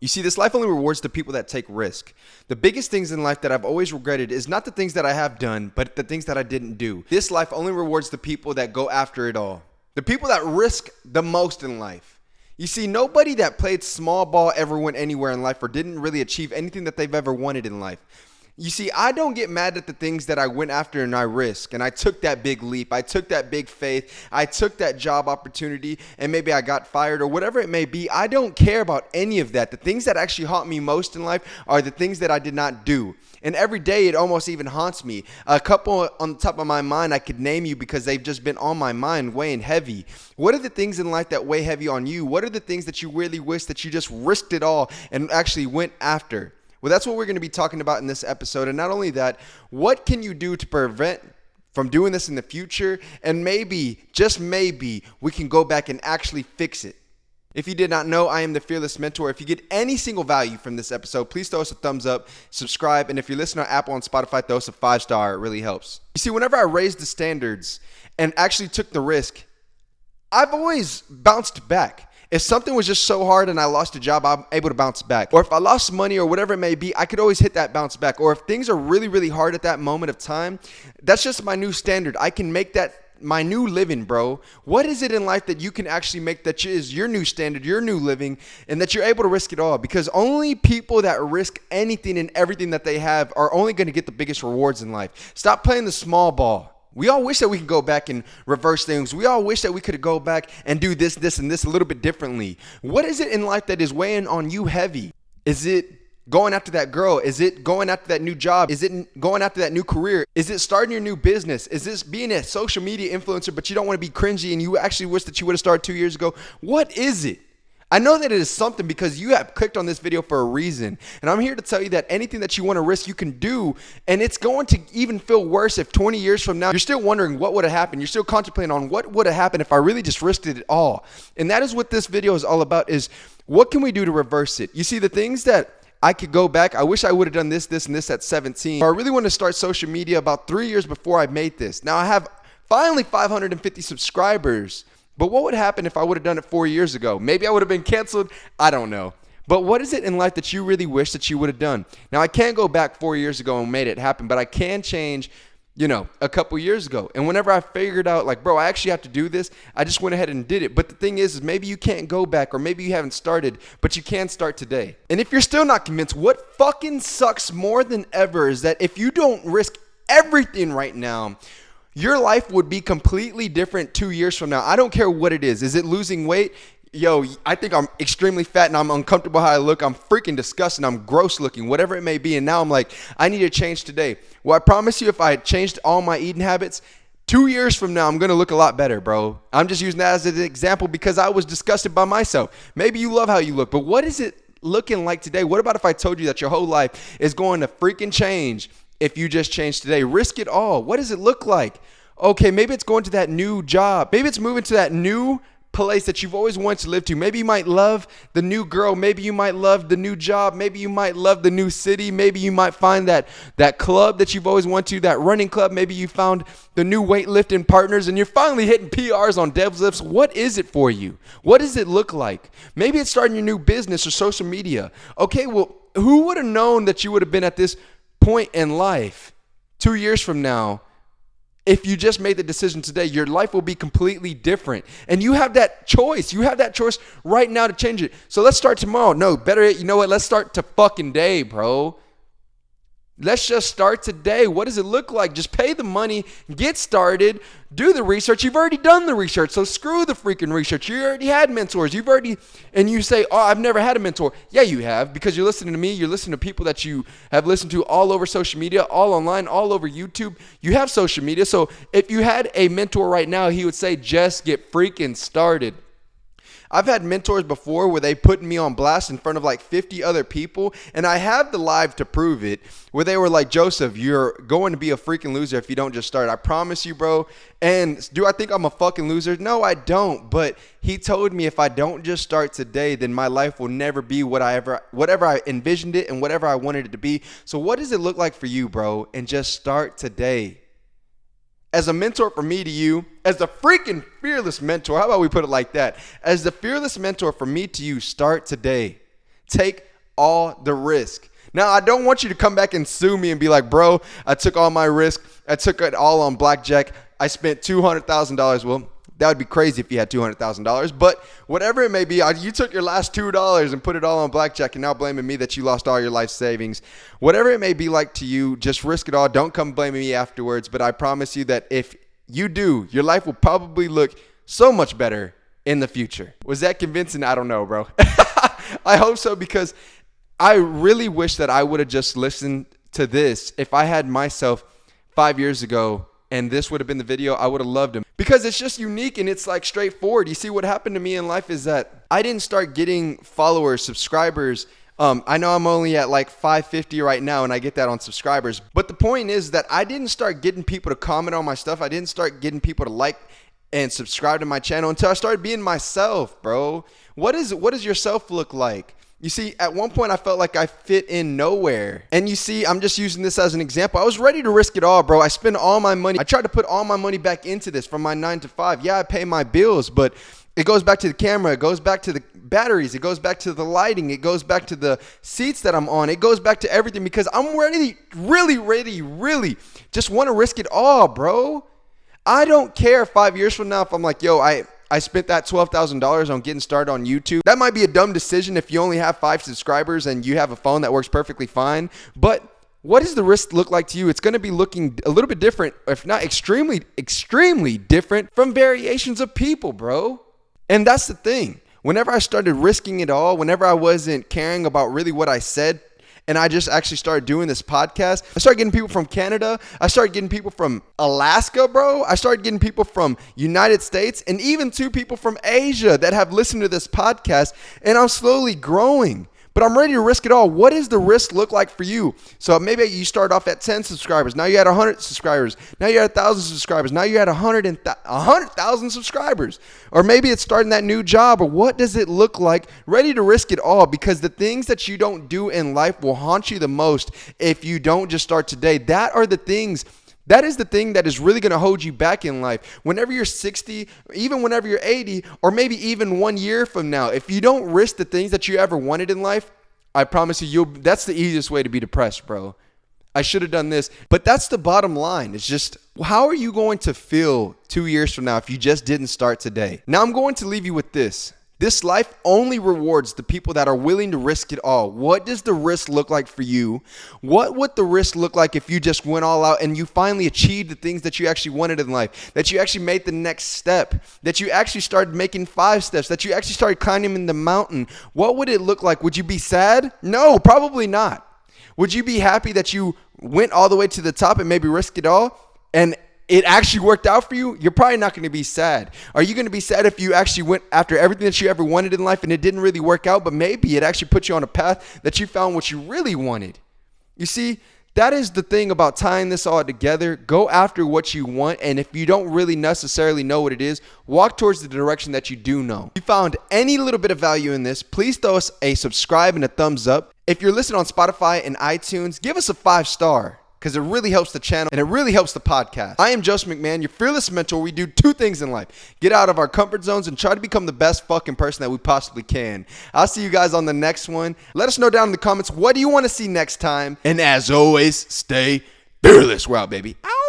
You see, this life only rewards the people that take risk. The biggest things in life that I've always regretted is not the things that I have done, but the things that I didn't do. This life only rewards the people that go after it all. The people that risk the most in life. You see, nobody that played small ball ever went anywhere in life or didn't really achieve anything that they've ever wanted in life. You see, I don't get mad at the things that I went after and I risked. And I took that big leap. I took that big faith. I took that job opportunity and maybe I got fired or whatever it may be. I don't care about any of that. The things that actually haunt me most in life are the things that I did not do. And every day it almost even haunts me. A couple on the top of my mind I could name you because they've just been on my mind weighing heavy. What are the things in life that weigh heavy on you? What are the things that you really wish that you just risked it all and actually went after? Well, that's what we're going to be talking about in this episode. And not only that, what can you do to prevent from doing this in the future? And maybe, just maybe, we can go back and actually fix it. If you did not know, I am the Fearless Mentor. If you get any single value from this episode, please throw us a thumbs up, subscribe, and if you're listening on Apple and Spotify, throw us a 5-star. It really helps. You see, whenever I raised the standards and actually took the risk, I've always bounced back. If something was just so hard and I lost a job, I'm able to bounce back. Or if I lost money or whatever it may be, I could always hit that bounce back. Or if things are really, really hard at that moment of time, that's just my new standard. I can make that my new living, bro. What is it in life that you can actually make that is your new standard, your new living, and that you're able to risk it all? Because only people that risk anything and everything that they have are only going to get the biggest rewards in life. Stop playing the small ball. We all wish that we could go back and reverse things. We all wish that we could go back and do this, and this a little bit differently. What is it in life that is weighing on you heavy? Is it going after that girl? Is it going after that new job? Is it going after that new career? Is it starting your new business? Is this being a social media influencer, but you don't want to be cringy and you actually wish that you would have started 2 years ago? What is it? I know that it is something because you have clicked on this video for a reason. And I'm here to tell you that anything that you want to risk, you can do. And it's going to even feel worse if 20 years from now, you're still wondering what would have happened. You're still contemplating on what would have happened if I really just risked it all. And that is what this video is all about, is what can we do to reverse it? You see, the things that I could go back, I wish I would have done this, and this at 17. I really wanted to start social media about 3 years before I made this. Now I have finally 550 subscribers. But what would happen if I would have done it 4 years ago? Maybe I would have been canceled. I don't know. But what is it in life that you really wish that you would have done? Now, I can't go back 4 years ago and made it happen, but I can change, a couple years ago. And whenever I figured out, like, bro, I actually have to do this, I just went ahead and did it. But the thing is maybe you can't go back, or maybe you haven't started, but you can start today. And if you're still not convinced, what fucking sucks more than ever is that if you don't risk everything right now, your life would be completely different 2 years from now. I don't care what it is. Is it losing weight? Yo, I think I'm extremely fat and I'm uncomfortable how I look. I'm freaking disgusting. I'm gross looking, whatever it may be. And now I'm like, I need to change today. Well, I promise you, if I changed all my eating habits, 2 years from now, I'm going to look a lot better, bro. I'm just using that as an example because I was disgusted by myself. Maybe you love how you look, but what is it looking like today? What about if I told you that your whole life is going to freaking change if you just change today? Risk it all. What does it look like? Okay, maybe it's going to that new job. Maybe it's moving to that new place that you've always wanted to live to. Maybe you might love the new girl. Maybe you might love the new job. Maybe you might love the new city. Maybe you might find that club that you've always wanted to, that running club. Maybe you found the new weightlifting partners and you're finally hitting PRs on deadlifts. What is it for you? What does it look like? Maybe it's starting your new business or social media. Okay, well, who would have known that you would have been at this point in life 2 years from now? If you just made the decision today, your life will be completely different. And you have that choice. You have that choice right now to change it. So let's start tomorrow. No, better yet, you know what? Let's start to fucking day, bro. Let's just start today. What does it look like? Just pay the money, get started, do the research. You've already done the research, so screw the freaking research. You already had mentors. And you say, oh, I've never had a mentor. Yeah, you have, because you're listening to me. You're listening to people that you have listened to all over social media, all online, all over YouTube. You have social media. So if you had a mentor right now, he would say, just get freaking started. I've had mentors before where they put me on blast in front of like 50 other people, and I have the live to prove it, where they were like, Joseph, you're going to be a freaking loser if you don't just start. I promise you, bro. And do I think I'm a fucking loser? No, I don't. But he told me if I don't just start today, then my life will never be whatever I envisioned it and whatever I wanted it to be. So what does it look like for you, bro? And just start today. As a mentor for me to you, as the freaking fearless mentor, how about we put it like that? As the fearless mentor for me to you, start today. Take all the risk. Now, I don't want you to come back and sue me and be like, bro, I took all my risk. I took it all on blackjack. I spent $200,000. Well, that would be crazy if you had $200,000. But whatever it may be, you took your last $2 and put it all on blackjack and now blaming me that you lost all your life savings. Whatever it may be like to you, just risk it all. Don't come blaming me afterwards. But I promise you that if you do, your life will probably look so much better in the future. Was that convincing? I don't know, bro. I hope so, because I really wish that I would have just listened to this. If I had myself 5 years ago and this would have been the video, I would have loved him, because it's just unique and it's like straightforward. You see, what happened to me in life is that I didn't start getting followers, subscribers. I know I'm only at like 550 right now, and I get that on subscribers. But the point is that I didn't start getting people to comment on my stuff. I didn't start getting people to like and subscribe to my channel until I started being myself, bro. What does yourself look like? You see, at one point I felt like I fit in nowhere. And you see, I'm just using this as an example. I was ready to risk it all, bro. I spent all my money. I tried to put all my money back into this from my 9 to 5. Yeah, I pay my bills, but it goes back to the camera. It goes back to the batteries. It goes back to the lighting. It goes back to the seats that I'm on. It goes back to everything, because I'm really just want to risk it all, bro. I don't care 5 years from now if I'm like, yo, I spent that $12,000 on getting started on YouTube. That might be a dumb decision if you only have 5 subscribers and you have a phone that works perfectly fine. But what does the risk look like to you? It's going to be looking a little bit different, if not extremely different from variations of people, bro. And that's the thing. Whenever I started risking it all, whenever I wasn't caring about really what I said, and I just actually started doing this podcast, I started getting people from Canada. I started getting people from Alaska, bro. I started getting people from United States, and even 2 people from Asia that have listened to this podcast. And I'm slowly growing, but I'm ready to risk it all. What does the risk look like for you? So maybe you start off at 10 subscribers. Now you're at 100 subscribers. Now you're at 1,000 subscribers. Now you're at 100,000 subscribers. Or maybe it's starting that new job. Or what does it look like? Ready to risk it all, because the things that you don't do in life will haunt you the most if you don't just start today. That is the thing that is really going to hold you back in life. Whenever you're 60, even whenever you're 80, or maybe even 1 year from now, if you don't risk the things that you ever wanted in life, I promise you, that's the easiest way to be depressed, bro. I should have done this. But that's the bottom line. It's just, how are you going to feel 2 years from now if you just didn't start today? Now, I'm going to leave you with this. This life only rewards the people that are willing to risk it all. What does the risk look like for you? What would the risk look like if you just went all out and you finally achieved the things that you actually wanted in life, that you actually made the next step, that you actually started making 5 steps, that you actually started climbing the mountain? What would it look like? Would you be sad? No, probably not. Would you be happy that you went all the way to the top and maybe risked it all and it actually worked out for you? You're probably not going to be sad. Are you going to be sad if you actually went after everything that you ever wanted in life and it didn't really work out, but maybe it actually put you on a path that you found what you really wanted? You see, that is the thing about tying this all together. Go after what you want, and if you don't really necessarily know what it is, walk towards the direction that you do know. If you found any little bit of value in this, please throw us a subscribe and a thumbs up. If you're listening on Spotify and iTunes, give us a 5-star. Because it really helps the channel and it really helps the podcast. I am Joseph McMahon, your fearless mentor. We do 2 things in life: get out of our comfort zones and try to become the best fucking person that we possibly can. I'll see you guys on the next one. Let us know down in the comments, what do you want to see next time? And as always, stay fearless. We're out, baby. Ow!